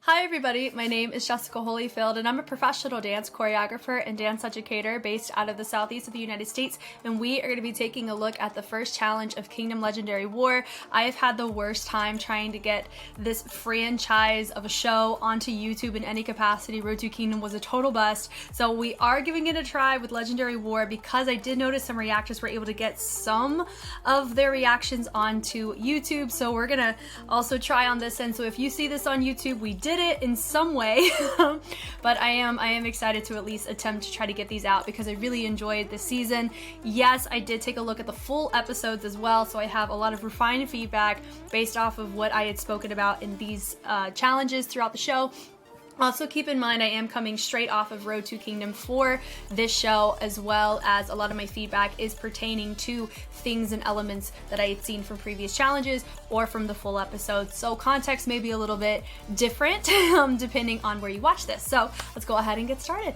Hi everybody, my name is Jessica Holyfield and I'm a professional dance choreographer and dance educator based out of the southeast of the United States, and we are going to be taking a look at the first challenge of Kingdom Legendary War. I have had the worst time trying to get this franchise of a show onto YouTube in any capacity. Road to Kingdom was a total bust, so we are giving it a try with Legendary War because I did notice some reactors were able to get some of their reactions onto YouTube, so we're gonna also try on this end. So if you see this on YouTube, we did it in some way, but I am excited to at least attempt to try to get these out because I really enjoyed this season. Yes, I did take a look at the full episodes as well, so I have a lot of refined feedback based off of what I had spoken about in these challenges throughout the show. Also keep in mind I am coming straight off of Road to Kingdom for this show, as well as a lot of my feedback is pertaining to things and elements that I had seen from previous challenges or from the full episode. So context may be a little bit different depending on where you watch this. So let's go ahead and get started.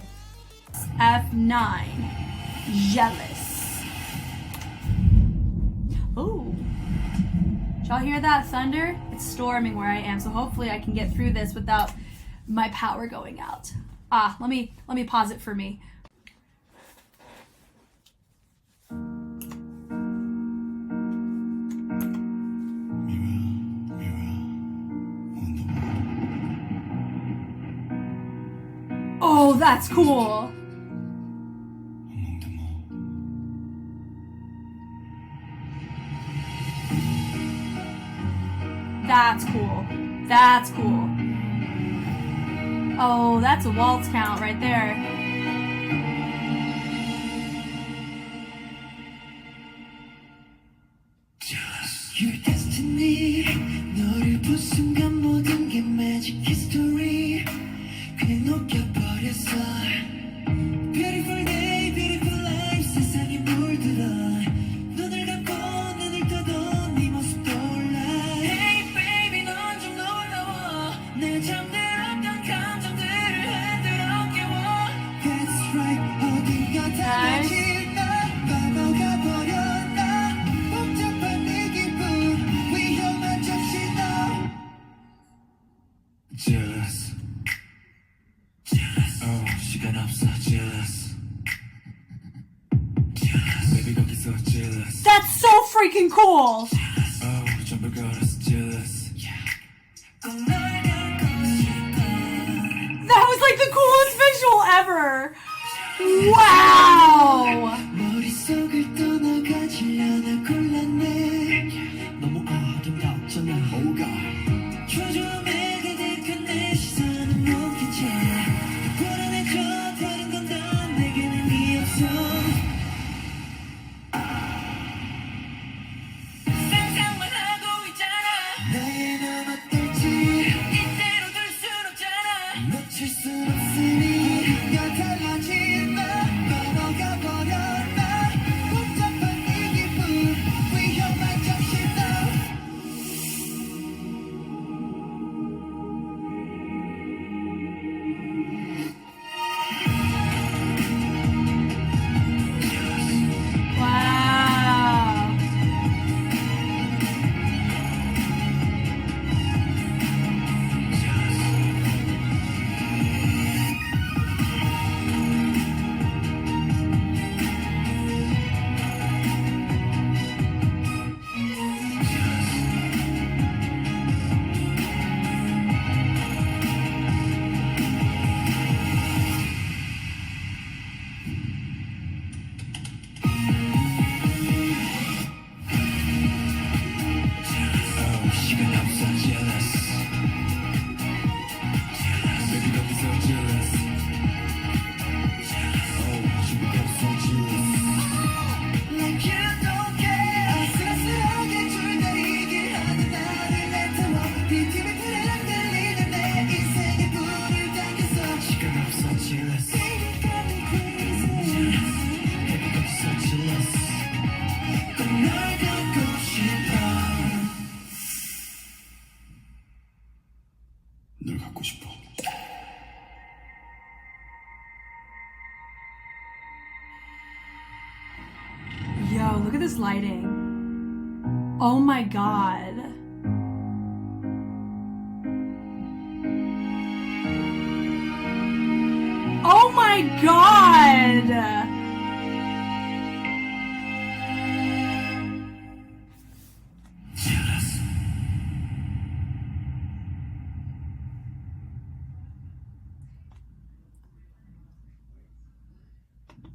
SF9, Jealous. Ooh. Did y'all hear that thunder? It's storming where I am, so hopefully I can get through this without my power going out. Let me pause it for me. Oh, that's cool. That's cool. That's cool. Oh, that's a waltz count right there. Your destiny, 너를 본 순간 모든 게 magic history. 그냥 녹여버렸어. Beautiful day, beautiful life, 세상에 물들어. 눈을 감고 눈을 떠도 네 모습 떠올라. Hey baby, 넌 좀 놀라워. 내 잠들었던 감정들을 흔들어 깨워. That's right, 어딘가 달라진 나 넘어가 버려 나. 복잡한 네 기분, 위험한 잠시 너. Jealous. Oh, 시간 없어, jealous. Baby, 거기서 jealous. That's so freaking cool. Oh, 전부 걸었어, jealous. That was like the coolest visual ever. Wow. 머릿속을 떠나가지려나 곤란해. 너무 아름답잖아, 뭐가. 초조함에 가득한 내 시선은 멈춰. 불안해져, 다른 건 다 내게는 이 없어. 상상만 하고 있잖아. 나의 넌 어떨지 이대로 둘 순 없잖아. 놓칠 순 없으니 야 달라진 나 넘어가 버려 나. 복잡한 이 기분, 위험한 잠시 너. Wow. 널 갖고 싶어. Yo, look at this lighting. Oh my god. my god!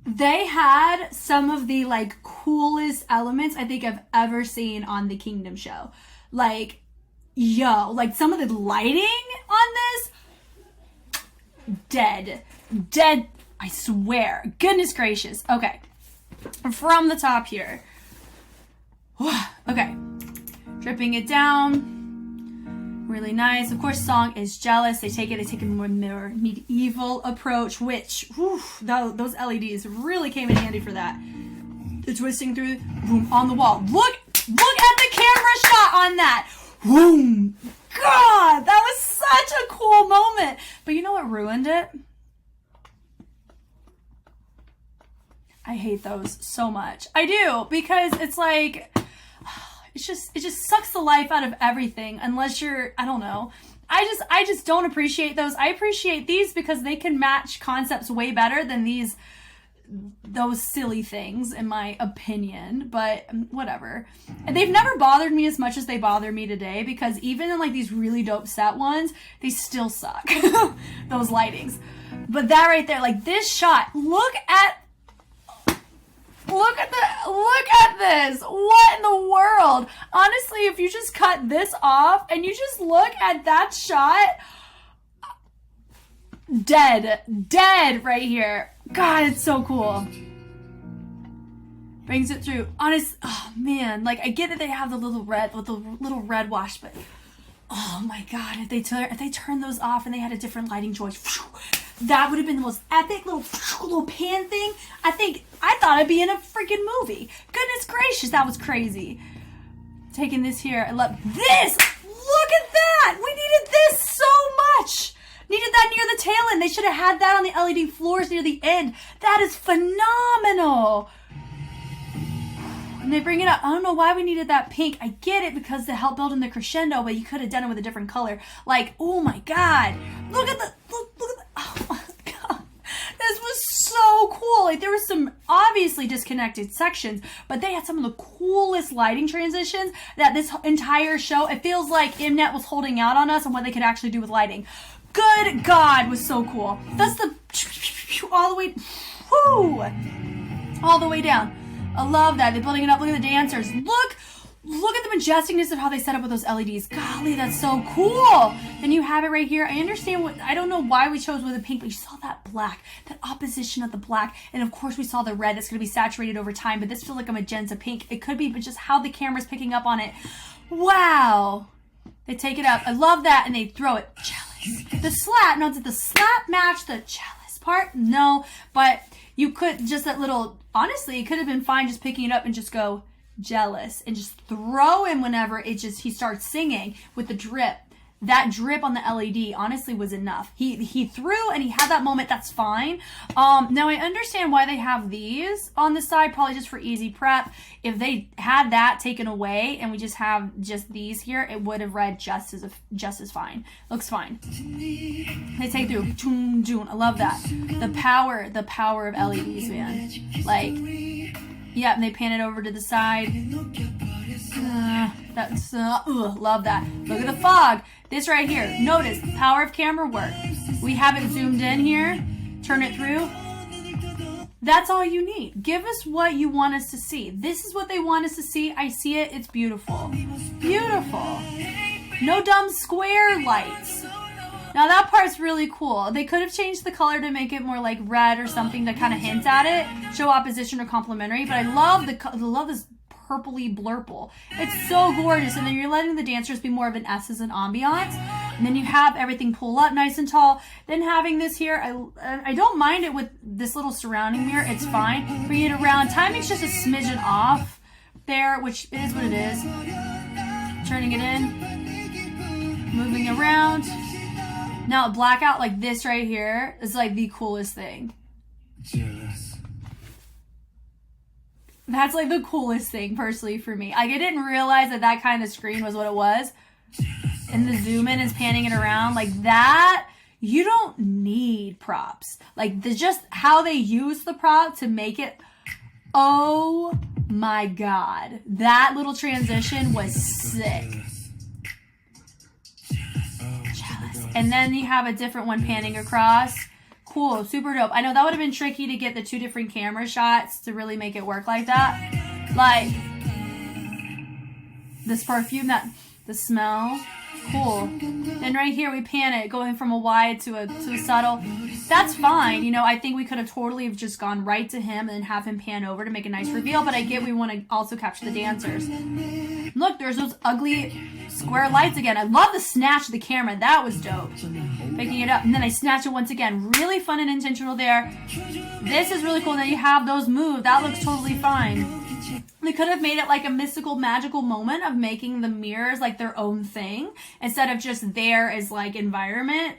They had some of the like coolest elements I think I've ever seen on the Kingdom show. Like, yo, like some of the lighting on this, dead, I swear. Goodness gracious. Okay, from the top here. Okay, dripping it down. Really nice. Of course, song is Jealous. They take a more medieval approach, which, whew, those LEDs really came in handy for that. The twisting through, boom, on the wall. Look at the camera shot on that. Boom. God, that was such a cool moment. But you know what ruined it? I hate those so much. I do, because it's like, it just sucks the life out of everything unless you're, I don't know. I just don't appreciate those. I appreciate these because they can match concepts way better than those silly things, in my opinion, but whatever. And they've never bothered me as much as they bother me today, because even in like these really dope set ones, they still suck. Those lightings. But that right there, like this shot, look at this. What in the world? Honestly, if you just cut this off and you just look at that shot, dead right here. God, it's so cool. Brings it through. Honest, oh man, like I get that they have the little red wash, but oh my god, if they turn those off and they had a different lighting choice, that would have been the most epic little pan thing. I thought I'd be in a freaking movie. Goodness gracious, that was crazy. Taking this here, I love this. Look at that. We needed this so much. Needed that near the tail end. They should have had that on the LED floors near the end. That is phenomenal. And they bring it up. I don't know why we needed that pink. I get it because to help build in the crescendo, but you could have done it with a different color. Like, oh my god. Look at the, oh my god. This was so cool. Like there was some obviously disconnected sections, but they had some of the coolest lighting transitions that this entire show, it feels like Mnet was holding out on us on what they could actually do with lighting. Good God, was so cool. That's the all the way, whoo, all the way down. I love that. They're building it up. Look at the dancers. Look at the majesticness of how they set up with those LEDs. Golly, that's so cool. Then you have it right here. I understand I don't know why we chose with the pink, but you saw that black, that opposition of the black. And of course we saw the red that's going to be saturated over time, but this feels like a magenta pink. It could be, but just how the camera's picking up on it. Wow. They take it up. I love that. And they throw it. Jealous. The slap. Now, did the slap match the jealous part? No, but you could just that little, honestly, it could have been fine just picking it up and just go jealous and just throw him whenever he starts singing with the drip. That drip on the LED honestly was enough. He threw and he had that moment. That's fine. Now I understand why they have these on the side, probably just for easy prep. If they had that taken away and we just have just these here, it would have read just as fine. Looks fine. They take through. I love that. The power of LEDs, man. Like, yeah, and they pan it over to the side. Love that. Look at the fog. This right here. Notice power of camera work. We have it zoomed in here. Turn it through. That's all you need. Give us what you want us to see. This is what they want us to see. I see it. It's beautiful. Beautiful. No dumb square lights. Now that part's really cool. They could have changed the color to make it more like red or something to kind of hint at it, show opposition or complementary. But I love this purpley blurple. It's so gorgeous. And then you're letting the dancers be more of an S's and ambiance. And then you have everything pull up nice and tall. Then having this here, I don't mind it with this little surrounding mirror. It's fine. Bring it around. Timing's just a smidgen off there, which is what it is. Turning it in. Moving around. Now a blackout like this right here is like the coolest thing. Jealous. That's like the coolest thing personally for me. Like I didn't realize that that kind of screen was what it was. And the zoom in is panning it around like that. you don't need props. Like, just how they use the prop to make it, oh my God. That little transition was sick. Jealous. And then you have a different one panning across. Cool, super dope. I know that would have been tricky to get the 2 different camera shots to really make it work like that. Like, this perfume, the smell, cool. Then right here we pan it, going from a wide to a subtle. That's fine. You know, I think we could have totally have just gone right to him and have him pan over to make a nice reveal, but I get we want to also capture the dancers. Look, there's those ugly square lights again. I love the snatch of the camera. That was dope. Picking it up, and then I snatch it once again. Really fun and intentional there. This is really cool that you have those move. That looks totally fine. They could have made it like a mystical, magical moment of making the mirrors like their own thing instead of just there as like environment.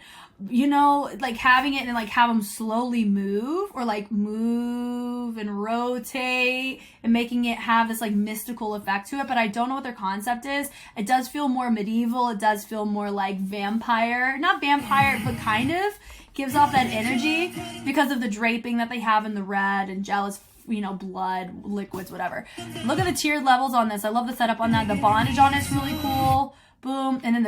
You know, like having it and like have them slowly move or like move and rotate and making it have this like mystical effect to it. But I don't know what their concept is. It does feel more medieval. It does feel more like vampire, not vampire, but kind of gives off that energy because of the draping that they have in the red and jealous, you know, blood, liquids, whatever. Look at the tiered levels on this. I love the setup on that. The bondage on it's really cool. Boom. And then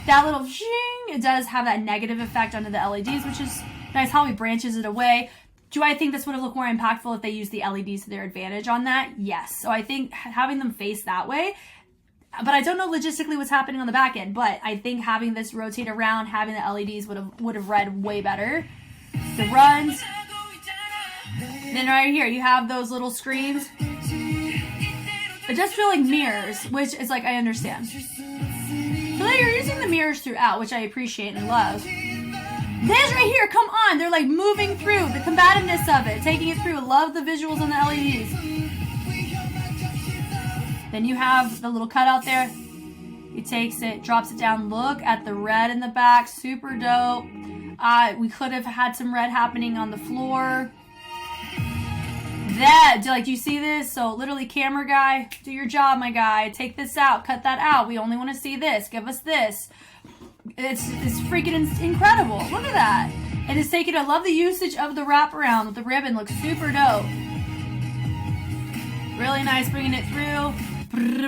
that little shing, it does have that negative effect onto the LEDs, which is nice how he branches it away. Do I think this would have looked more impactful if they used the LEDs to their advantage on that? Yes. So I think having them face that way, but I don't know logistically what's happening on the back end, but I think having this rotate around, having the LEDs would have read way better. The runs. Then right here, you have those little screens. It just feel like mirrors, which is like, I understand. So then you're using the mirrors throughout, which I appreciate and love. This right here, come on. They're like moving through the combativeness of it, taking it through. Love the visuals on the LEDs. Then you have the little cutout there. He takes it, drops it down. Look at the red in the back. Super dope. We could have had some red happening on the floor. Do you see this? So literally, camera guy, do your job, my guy. Take this out, cut that out. We only want to see this. Give us this. It's freaking incredible. Look at that. And it's taken. I love the usage of the wraparound with the ribbon. Looks super dope. Really nice, bringing it through.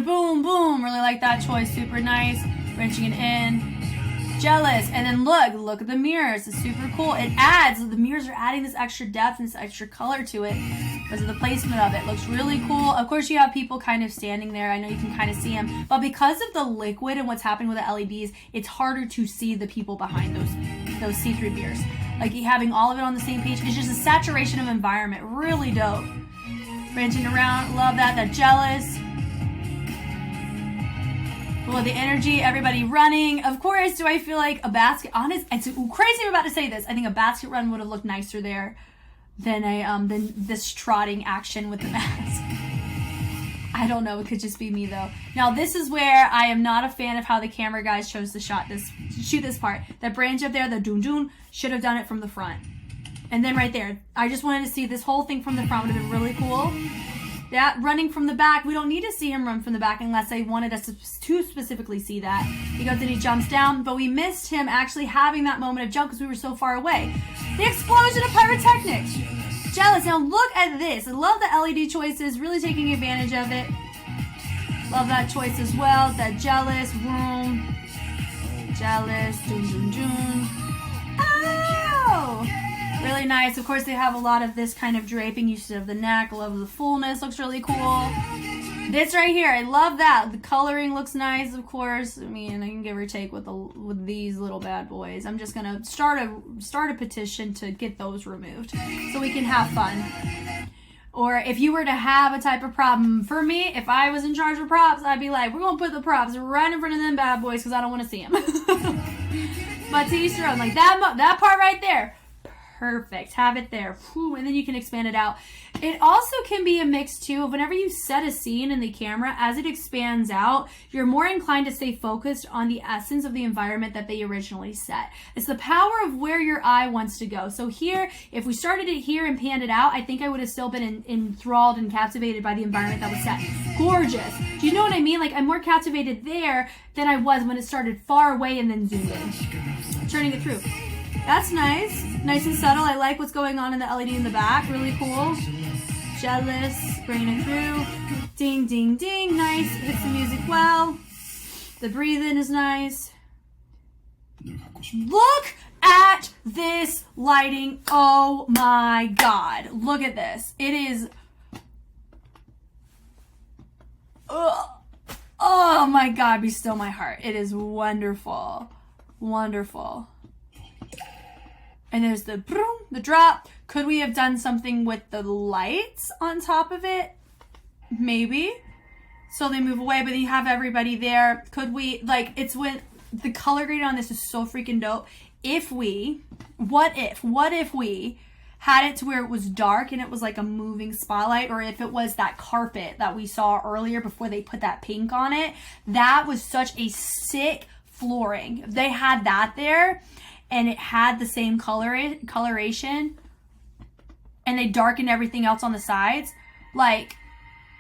Boom, boom. Really like that choice. Super nice. Wrenching it in. Jealous. And then look at the mirrors. It's super cool. It adds, the mirrors are adding this extra depth and this extra color to it because of the placement of it. Looks really cool. Of course, you have people kind of standing there. I know you can kind of see them, but because of the liquid and what's happening with the LEDs, it's harder to see the people behind those see-through mirrors. Like having all of it on the same page, it's just a saturation of environment. Really dope. Branching around, love that jealous. Well, the energy, everybody running. Of course, do I feel like a basket, honest, it's crazy I'm about to say this. I think a basket run would have looked nicer there than this trotting action with the mask. I don't know, it could just be me though. Now this is where I am not a fan of how the camera guys chose to shoot this part. That branch up there, the doon should have done it from the front. And then right there, I just wanted to see this whole thing from the front. Would have been really cool. That running from the back, we don't need to see him run from the back unless they wanted us to specifically see that. He goes and he jumps down, but we missed him actually having that moment of jump because we were so far away. The explosion of pyrotechnics. Jealous. Now look at this. I love the LED choices, really taking advantage of it. Love that choice as well. That jealous room. Jealous. Doon. Oh! Really nice. Of course, they have a lot of this kind of draping usage of the neck. Love the fullness. Looks really cool. This right here, I love that. The coloring looks nice, of course. I mean, I can give or take with these little bad boys. I'm just gonna start a petition to get those removed so we can have fun. Or if you were to have a type of problem, for me, if I was in charge of props, I'd be like, we're gonna put the props right in front of them bad boys because I don't want to see them. But to each their own. Like that part right there. Perfect. Have it there. Whew, and then you can expand it out. It also can be a mix too of whenever you set a scene in the camera, as it expands out, you're more inclined to stay focused on the essence of the environment that they originally set. It's the power of where your eye wants to go. So here, if we started it here and panned it out, I think I would have still been enthralled and captivated by the environment that was set. Gorgeous. Do you know what I mean? Like I'm more captivated there than I was when it started far away and then zoomed in. Turning it through. That's nice. Nice and subtle. I like what's going on in the LED in the back. Really cool. Jealous. Bringing it through. Ding, ding, ding. Nice. Hits the music well. The breathing is nice. Look at this lighting. Oh my God. Look at this. It is... Oh my God, be still my heart. It is wonderful. Wonderful. And there's the boom, the drop. Could we have done something with the lights on top of it? Maybe. So they move away, but then you have everybody there. Could we, like, it's when the color grading on this is so freaking dope. What if we had it to where it was dark and it was like a moving spotlight, or if it was that carpet that we saw earlier before they put that pink on it. That was such a sick flooring. If they had that there and it had the same coloration and they darkened everything else on the sides, like,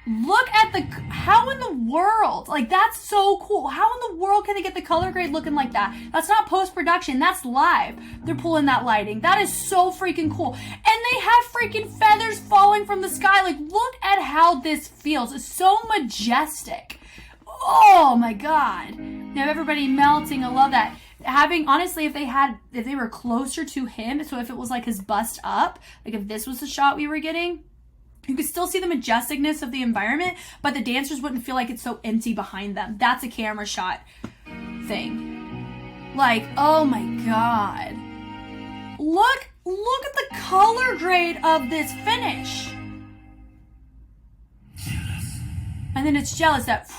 look at the, how in the world, like, that's so cool. How in the world can they get the color grade looking like that? That's not post-production, that's live. They're pulling that lighting. That is so freaking cool. And they have freaking feathers falling from the sky. Like, look at how this feels. It's so majestic. Oh my God. You have everybody melting. I love that. Honestly, if they were closer to him, so if it was like his bust up, like if this was the shot we were getting, you could still see the majesticness of the environment, but the dancers wouldn't feel like it's so empty behind them. That's a camera shot thing. Like, oh my God. Look at the color grade of this finish. And then it's jealous, that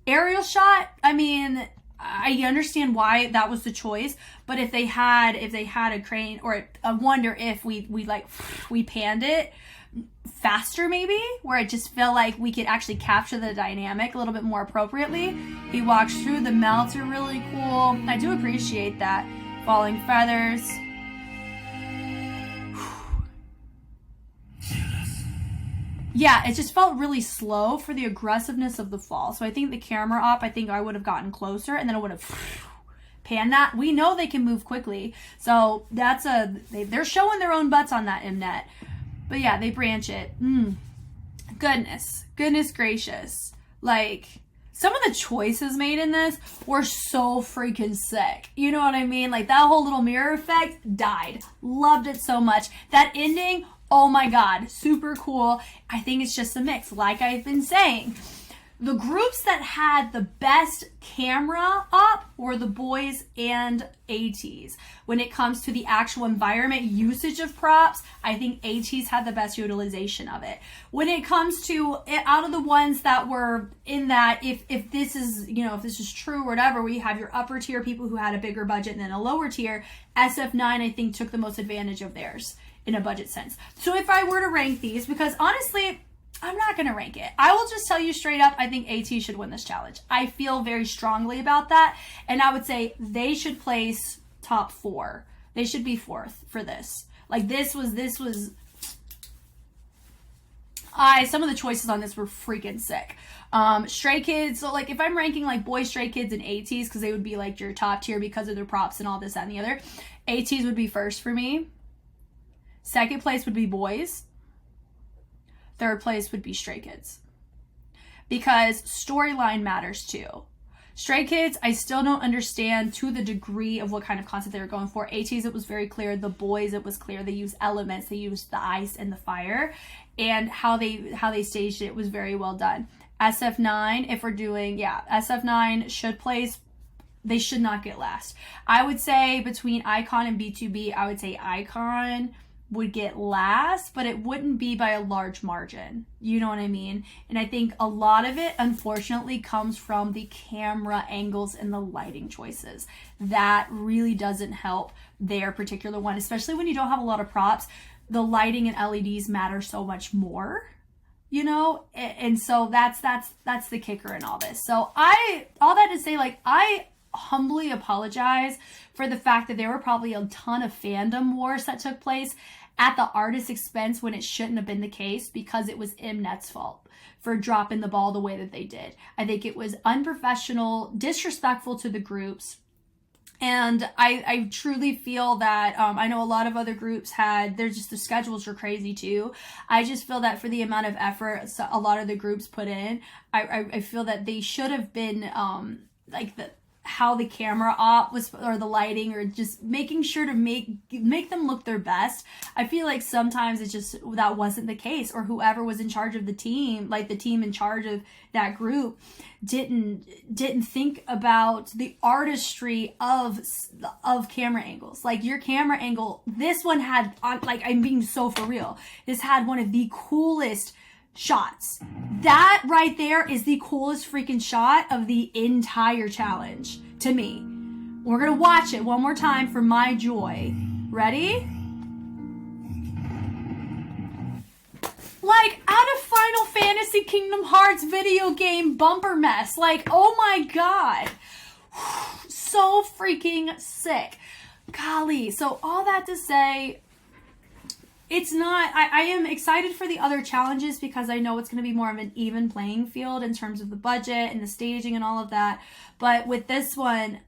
aerial shot. I mean, I understand why that was the choice, but if they had a crane, or I wonder if we panned it faster, maybe, where it just felt like we could actually capture the dynamic a little bit more appropriately. He walks through, the melts are really cool. I do appreciate that. Falling feathers. Yeah, it just felt really slow for the aggressiveness of the fall. So I think the camera op, I would have gotten closer, and then it would have panned that. We know they can move quickly. So they're showing their own butts on that Mnet. But yeah, they branch it. Goodness gracious. Like, some of the choices made in this were so freaking sick. You know what I mean? Like, that whole little mirror effect died. Loved it so much. That ending, oh my God, super cool. I think it's just a mix, like I've been saying. The groups that had the best camera up were the boys and ATs. When it comes to the actual environment usage of props, I think ATs had the best utilization of it. When it comes to, out of the ones that were in that, if this is, if this is true or whatever, where you have your upper tier people who had a bigger budget and then a lower tier, SF9, I think, took the most advantage of theirs in a budget sense. So if I were to rank these, because honestly, I'm not going to rank it. I will just tell you straight up, I think AT should win this challenge. I feel very strongly about that. And I would say they should place top 4. They should be 4th for this. Like, this was, some of the choices on this were freaking sick. Stray Kids. So like, if I'm ranking like boys, Stray Kids, and ATs, because they would be like your top tier because of their props and all this, that, and the other. ATs would be first for me. Second place would be boys. Third place would be Stray Kids. Because storyline matters too. Stray Kids, I still don't understand to the degree of what kind of concept they were going for. ATs, it was very clear. The boys, it was clear. They used elements. They used the ice and the fire. And how they staged it was very well done. SF9, if we're doing, SF9 should place. They should not get last. I would say between Icon and B2B, I would say Icon would get last, but it wouldn't be by a large margin. You know what I mean? And I think a lot of it, unfortunately, comes from the camera angles and the lighting choices. That really doesn't help their particular one, especially when you don't have a lot of props. The lighting and LEDs matter so much more, and so that's the kicker in all this. So all that to say, like, I humbly apologize for the fact that there were probably a ton of fandom wars that took place at the artist's expense when it shouldn't have been the case, because it was Mnet's fault for dropping the ball the way that they did. I think it was unprofessional, disrespectful to the groups, And I truly feel that, I know a lot of other groups the schedules are crazy too. I just feel that for the amount of effort a lot of the groups put in, I feel that they should have been, how the camera op was, or the lighting, or just making sure to make them look their best. I feel like sometimes that wasn't the case, or whoever was in charge of the team, like the team in charge of that group, didn't think about the artistry of camera angles. Like your camera angle, this one had, I'm being so for real, this had one of the coolest shots. That right there is the coolest freaking shot of the entire challenge to me. We're gonna watch it one more time for my joy. Ready? Like out of Final Fantasy Kingdom Hearts video game bumper mess. Like, oh my god. So freaking sick. Golly. So all that to say, it's not, I am excited for the other challenges because I know it's going to be more of an even playing field in terms of the budget and the staging and all of that. But with this one,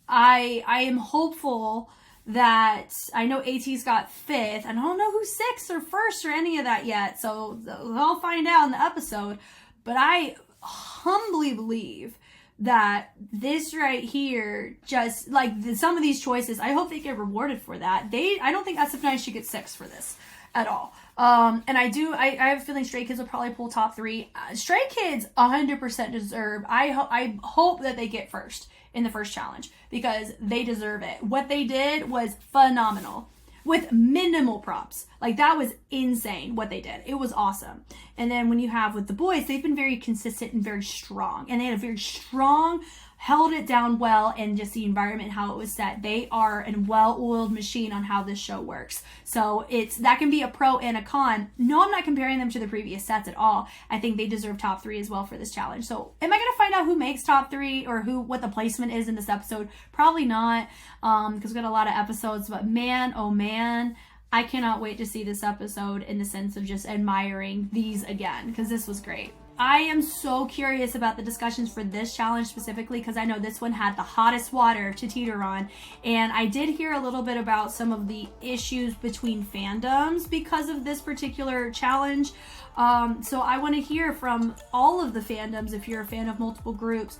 I am hopeful that, I know AT's got 5th, and I don't know who's 6th or 1st or any of that yet. So I'll find out in the episode. But I humbly believe that this right here, just like some of these choices, I hope they get rewarded for that. I don't think SF9 should get 6 for this at all. And I have a feeling Stray Kids will probably pull top 3. Stray Kids 100% deserve, I hope that they get first in the first challenge because they deserve it. What they did was phenomenal with minimal props. Like that was insane what they did. It was awesome. And then when you have with the boys, they've been very consistent and very strong, and they had a very strong, held it down well, and just the environment, how it was set. They are a well-oiled machine on how this show works. So that can be a pro and a con. No, I'm not comparing them to the previous sets at all. I think they deserve top 3 as well for this challenge. So am I going to find out who makes top 3 or what the placement is in this episode? Probably not, because we've got a lot of episodes, but man, oh man, I cannot wait to see this episode in the sense of just admiring these again, because this was great. I am so curious about the discussions for this challenge specifically because I know this one had the hottest water to teeter on, and I did hear a little bit about some of the issues between fandoms because of this particular challenge. So I want to hear from all of the fandoms, if you're a fan of multiple groups,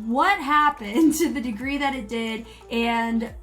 what happened to the degree that it did, and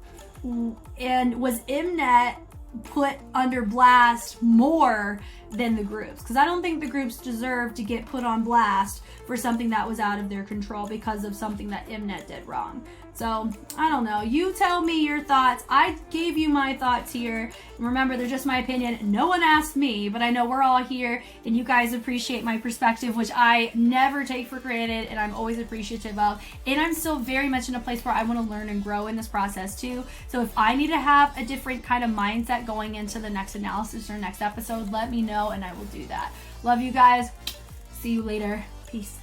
was Mnet put under blast more than the groups? Because I don't think the groups deserve to get put on blast for something that was out of their control because of something that Mnet did wrong. So I don't know, you tell me your thoughts. I gave you my thoughts here. Remember, they're just my opinion. No one asked me, but I know we're all here and you guys appreciate my perspective, which I never take for granted and I'm always appreciative of. And I'm still very much in a place where I want to learn and grow in this process too. So if I need to have a different kind of mindset going into the next analysis or next episode, let me know and I will do that. Love you guys. See you later. Peace.